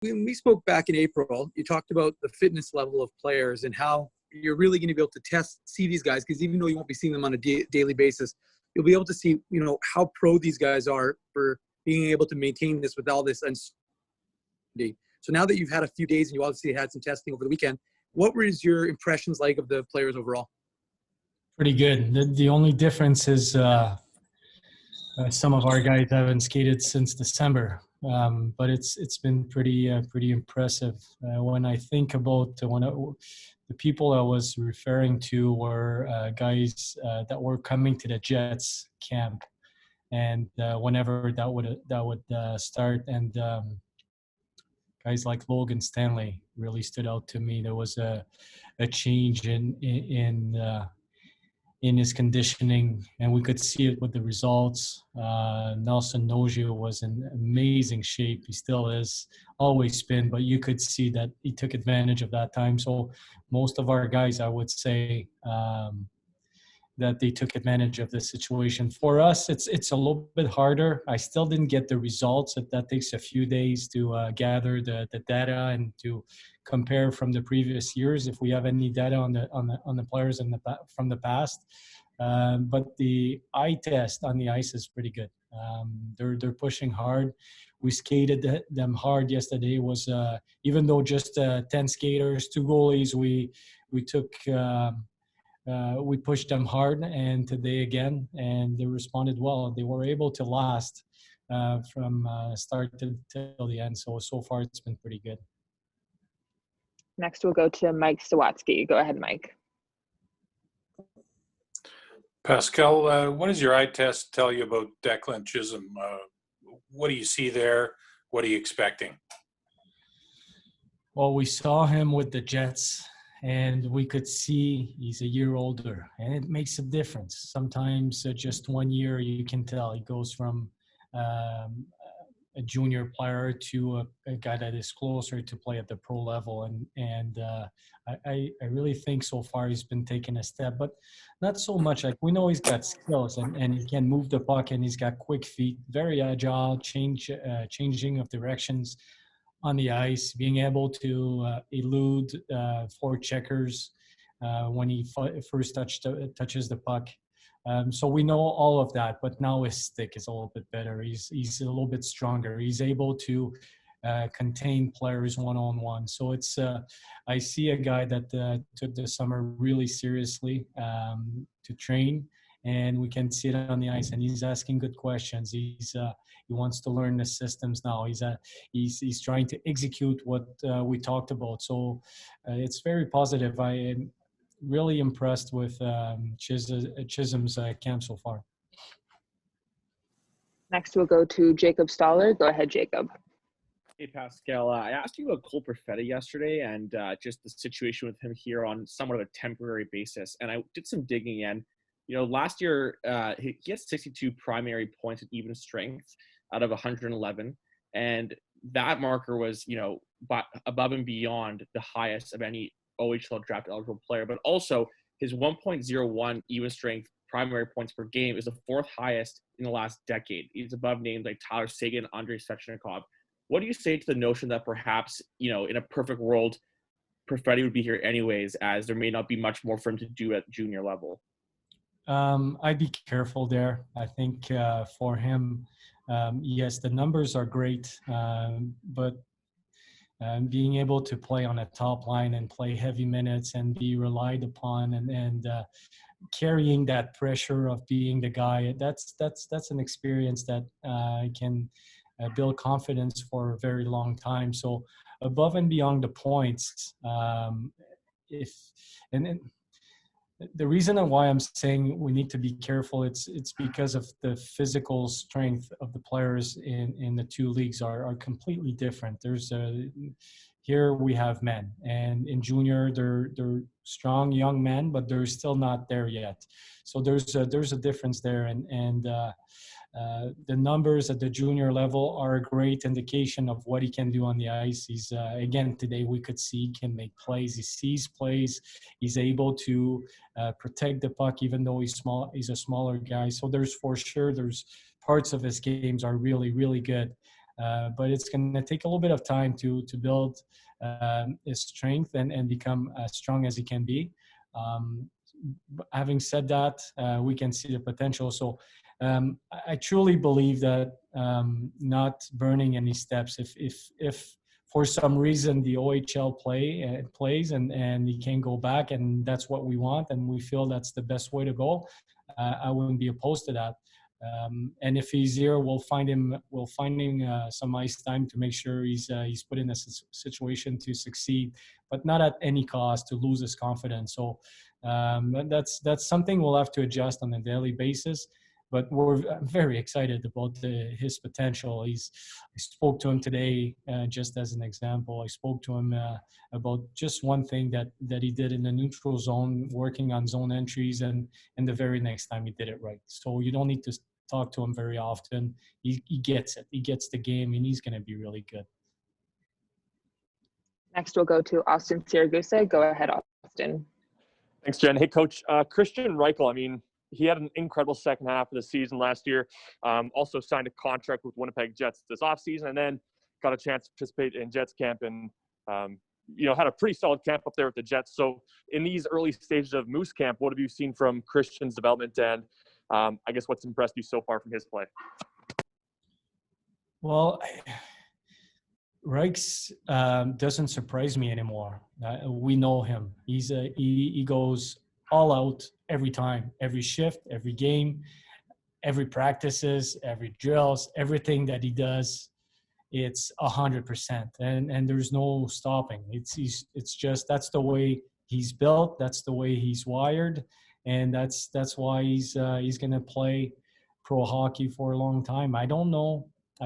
when we spoke back in April, you talked about the fitness level of players and how you're really going to be able to see these guys, because even though you won't be seeing them on a daily basis, you'll be able to see, how pro these guys are for being able to maintain this with all this uncertainty. So now that you've had a few days and you obviously had some testing over the weekend, what was your impressions like of the players overall? Pretty good. The only difference is some of our guys haven't skated since December, but it's been pretty impressive. When I think about the people I was referring to were guys that were coming to the Jets camp, and whenever that would start, and guys like Logan Stanley really stood out to me. There was a change in his conditioning, and we could see it with the results. Nelson Nogia was in amazing shape. He still is, always been, but you could see that he took advantage of that time. So most of our guys, I would say, that they took advantage of the situation. For us, it's a little bit harder. I still didn't get the results. That takes a few days to gather the data and to compare from the previous years if we have any data on the players from the past. But the eye test on the ice is pretty good. They're pushing hard. We skated them hard yesterday. Was even though just 10 skaters, 2 goalies, we took. We pushed them hard, and today again, and they responded well. They were able to last from start till the end. So far, it's been pretty good. Next, we'll go to Mike Sawatsky. Go ahead, Mike. Pascal, what does your eye test tell you about Declan Chisholm? What do you see there? What are you expecting? Well, we saw him with the Jets, and we could see he's a year older, and it makes a difference. Sometimes just 1 year, you can tell he goes from a junior player to a guy that is closer to play at the pro level. And I really think so far he's been taking a step, but not so much. Like, we know he's got skills and he can move the puck, and he's got quick feet, very agile, changing of directions on the ice, being able to elude four checkers when he first touches the puck. So we know all of that, but now his stick is a little bit better. He's a little bit stronger. He's able to contain players one-on-one. So it's I see a guy that took the summer really seriously to train, and we can see it on the ice. And he's asking good questions. He wants to learn the systems now. He's trying to execute what we talked about. So it's very positive. I am really impressed with Chisholm's camp so far. Next, we'll go to Jacob Stoller. Go ahead, Jacob. Hey, Pascal. I asked you about Cole Perfetti yesterday and just the situation with him here on somewhat of a temporary basis. And I did some digging in. You know, last year, he gets 62 primary points at even strength out of 111. And that marker was, above and beyond the highest of any OHL draft eligible player. But also, his 1.01 even strength primary points per game is the fourth highest in the last decade. He's above names like Tyler Seguin, Andrei Svechnikov. What do you say to the notion that perhaps, in a perfect world, Perfetti would be here anyways, as there may not be much more for him to do at junior level? I'd be careful there. I think for him, yes, the numbers are great, but being able to play on a top line and play heavy minutes and be relied upon and carrying that pressure of being the guy, that's an experience that can build confidence for a very long time. So above and beyond the points, the reason why I'm saying we need to be careful, it's because of the physical strength of the players in the two leagues are completely different. Here we have men, and in junior they're strong young men, but they're still not there yet. So there's a difference there, and the numbers at the junior level are a great indication of what he can do on the ice. He's again, today we could see he can make plays. He sees plays. He's able to protect the puck, even though he's small. He's a smaller guy. So there's parts of his games are really, really good. but it's going to take a little bit of time to build his strength and become as strong as he can be. Having said that, we can see the potential. So I truly believe that not burning any steps. If for some reason the OHL plays and he can go back, and that's what we want, and we feel that's the best way to go, I wouldn't be opposed to that. And if he's here, we'll find him some ice time to make sure he's put in a situation to succeed, but not at any cost to lose his confidence. So that's something we'll have to adjust on a daily basis. But we're very excited about his potential. I spoke to him today, just as an example. I spoke to him about just one thing that he did in the neutral zone, working on zone entries, and the very next time he did it right. So you don't need to talk to him very often. He gets it. He gets the game, and he's going to be really good. Next, we'll go to Austin Siragusa. Go ahead, Austin. Thanks, Jen. Hey, Coach. Christian Reichel, I mean, he had an incredible second half of the season last year. Also signed a contract with Winnipeg Jets this offseason, and then got a chance to participate in Jets camp and, had a pretty solid camp up there with the Jets. So in these early stages of Moose camp, what have you seen from Christian's development, and I guess what's impressed you so far from his play? Well, Reichs doesn't surprise me anymore. We know him. He goes all out every time, every shift, every game, every practices, every drills, everything that he does, it's 100%, and there's no stopping. It's just, that's the way he's built, that's the way he's wired, and that's why he's going to play pro hockey for a long time. I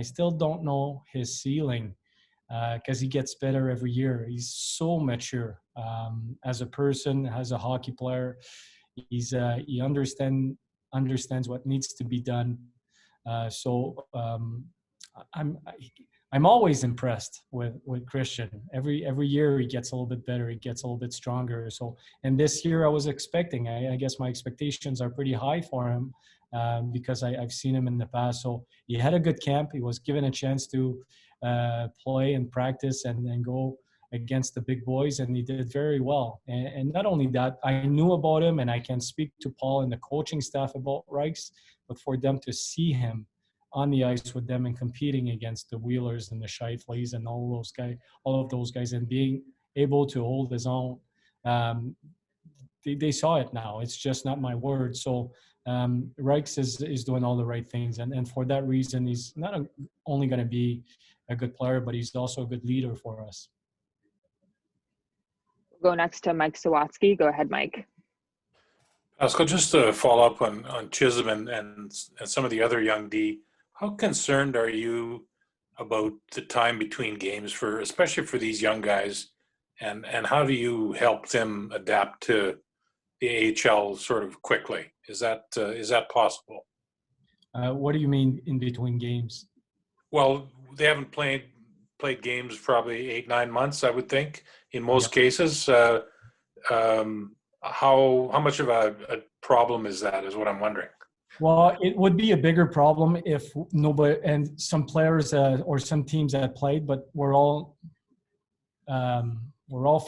still don't know his ceiling, because he gets better every year. He's so mature as a person, as a hockey player. He understands what needs to be done. So I'm always impressed with Christian. Every year he gets a little bit better. He gets a little bit stronger. So, and this year I was expecting. I guess my expectations are pretty high for him because I've seen him in the past. So he had a good camp. He was given a chance to play and practice and go against the big boys, and he did very well. And not only that, I knew about him, and I can speak to Paul and the coaching staff about Reichs, but for them to see him on the ice with them and competing against the Wheelers and the Scheifele's and all of those guys, and being able to hold his own, they saw it now. It's just not my word. So Reichs is doing all the right things, and for that reason, he's not only going to be a good player, but he's also a good leader for us. We'll go next to Mike Sawatsky. Go ahead, Mike. Pascal, just to follow up on Chisholm and some of the other young D, how concerned are you about the time between games, especially for these young guys, and how do you help them adapt to the AHL sort of quickly? Is that possible? What do you mean in between games? Well, they haven't played games probably 8-9 months, I would think, in most cases. How much of a problem is that, is what I'm wondering. Well, it would be a bigger problem if nobody, and some players or some teams that played, but we're all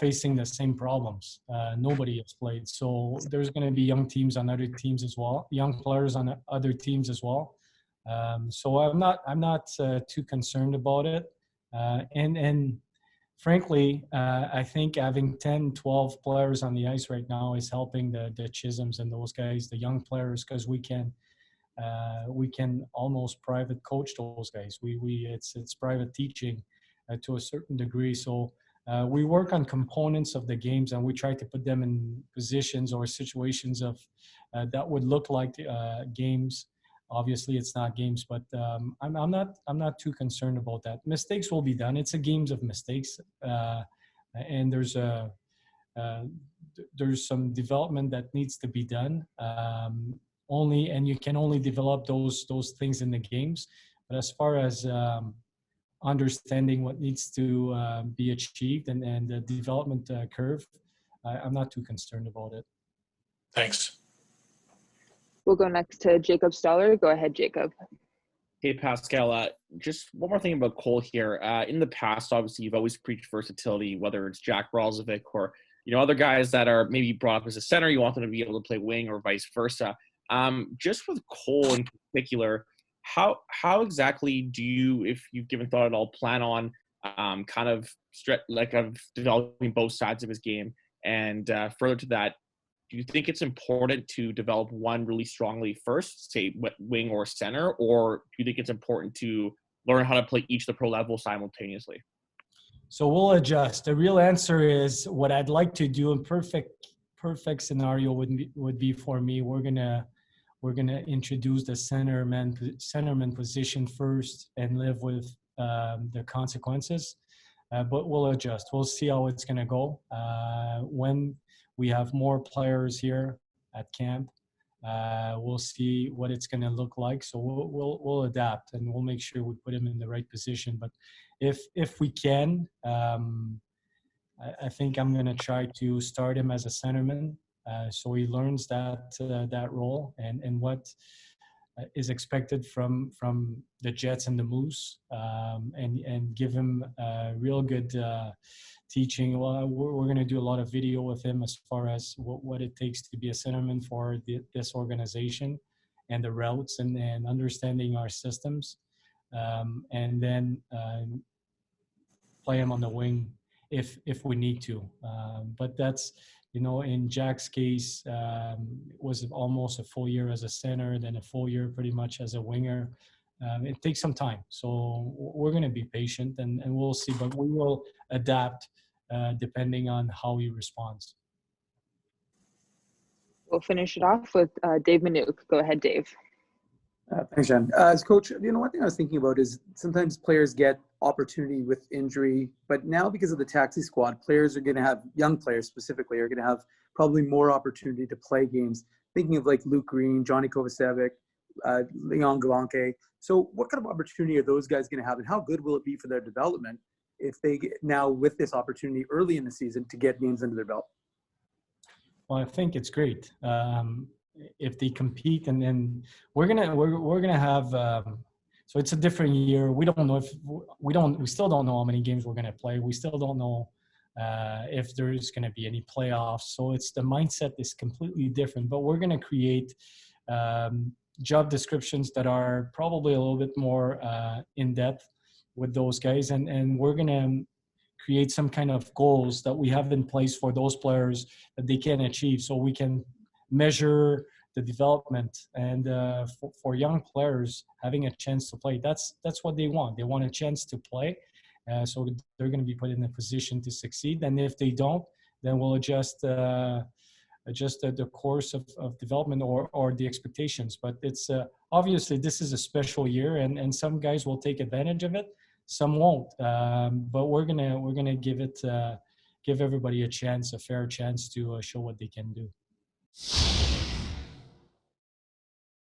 facing the same problems. Nobody has played, so there's going to be young teams on other teams as well, young players on other teams as well. So I'm not too concerned about it, and frankly, I think having 10, 12 players on the ice right now is helping the Chisholms and those guys, the young players, because we can almost private coach those guys. It's private teaching to a certain degree. So we work on components of the games, and we try to put them in positions or situations of that would look like games. Obviously, it's not games, but I'm not too concerned about that. Mistakes will be done. It's a games of mistakes, and there's some development that needs to be done. And you can only develop those things in the games. But as far as understanding what needs to be achieved and the development curve, I'm not too concerned about it. Thanks. We'll go next to Jacob Stoller. Go ahead, Jacob. Hey, Pascal, just one more thing about Cole here. In the past, obviously, you've always preached versatility, whether it's Jack Ralzovic or, other guys that are maybe brought up as a center, you want them to be able to play wing or vice versa. Just with Cole in particular, how exactly do you, if you've given thought at all, plan on kind of developing both sides of his game? And further to that, do you think it's important to develop one really strongly first, say wing or center, or do you think it's important to learn how to play each at the pro level simultaneously? So we'll adjust. The real answer is what I'd like to do in perfect scenario would be for me. We're gonna introduce the centerman position first and live with the consequences. But we'll adjust. We'll see how it's gonna go. When we have more players here at camp, we'll see what it's going to look like. So we'll adapt and we'll make sure we put him in the right position. But if we can, I think I'm going to try to start him as a centerman, so he learns that role and what is expected from the Jets and the Moose, and give him real good teaching. Well, we're going to do a lot of video with him as far as what it takes to be a centerman for this organization and the routes and understanding our systems, and then play him on the wing if we need to. But that's, in Jack's case, was almost a full year as a center, then a full year pretty much as a winger. It takes some time. So we're going to be patient and we'll see, but we will adapt depending on how he responds. We'll finish it off with Dave Manouk. Go ahead, Dave. Thanks, Jen. As coach, one thing I was thinking about is sometimes players get opportunity with injury, but now because of the taxi squad, players are going to have, young players specifically, are going to have probably more opportunity to play games. Thinking of like Luke Green, Johnny Kovacevic, Leon Galanke. So what kind of opportunity are those guys going to have, and how good will it be for their development if they get now with this opportunity early in the season to get games under their belt? Well, I think it's great. If they compete, and then we're gonna have. So it's a different year. We don't know we still don't know how many games we're gonna play. We still don't know if there's gonna be any playoffs. So the mindset is completely different. But we're gonna create job descriptions that are probably a little bit more in depth with those guys, and we're gonna create some kind of goals that we have in place for those players that they can achieve, so we can measure the development. And for young players, having a chance to play, that's what they want. They want a chance to play, so they're going to be put in a position to succeed. And if they don't, then we'll adjust the course of development or the expectations. But it's obviously this is a special year, and some guys will take advantage of it, some won't. But we're gonna give everybody a fair chance to show what they can do.